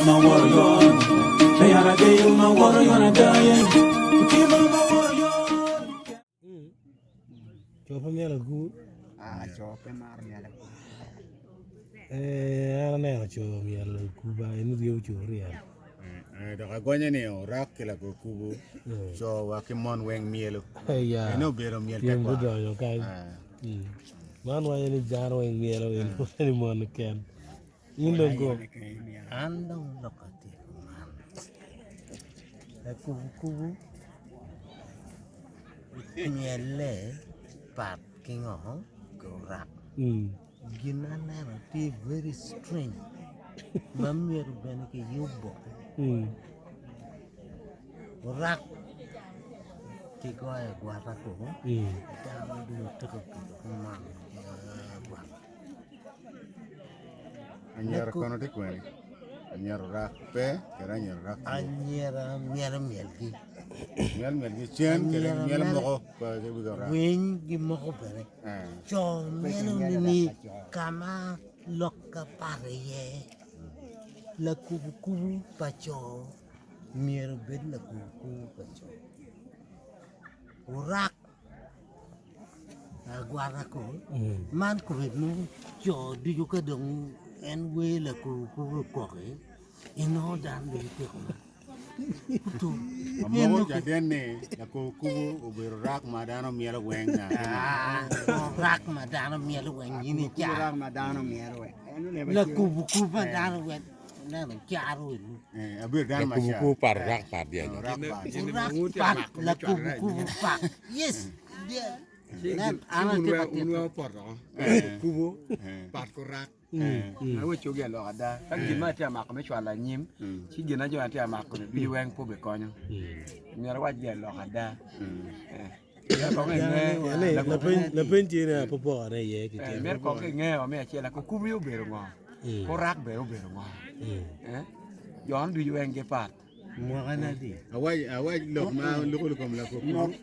my warrior. They are a day my warrior and dying. Keep my warrior. Coba mi ala gu. Coba mar mi ala gu. Ana ne coba mi ala gu ba ini dia ucuri ya. Daga gonya ne rak kila ko kubu. So wa kimon weng mielo. Ya. No bero miel Yang kwa. bedo yo kai. Man wa ini jaro weng mielo ini mon ken. Indo go. Andong lokati man. Kubu miele pat kingo gorak. Ginana ti very strange. Mamir ben ke yubo. Rak ki ko e guarda ko. Da du tekko man. Anyar kono te kwani. Anyar rak pe, kera anyar rak. Anyera mielgi. Miel gi chen kera miel moko pa ke biga rak. Wing gi moko bere. Cho mielo ni kama lokka pare ye. La kubu pacho. Mier bed la kubu pacho. Urak. Guarda ko. Man ko no cho di yo ka dong en we la kubu ko ke. Ino dan de te ko. Moko jadene la ko kubu ubero rak madano miel weng na. Rak madano miel weng ini cha. Rak madano miel weng. La kubu madano weng. Na charo ini. Abir dan masya. Kubu par rak par dia. Rak par. Rak la kubu pak. Yes. Dia. Nan ana te Unwa por no. Kubu pat ko rak. Awe choge lo ada. Kan gima te amak me chwala nyim. Chi gina jo te amak ko bi weng po be konyo. Nyar wa je lo ada. Ya ko nge. La penji na popo na ye ki. Mer ko nge o me che la ko kubu yo bero ngo. Ko rak bero ngo. Yon du weng ge pat. Mo kana di. Awai lok ma lukul kom la ko kubu.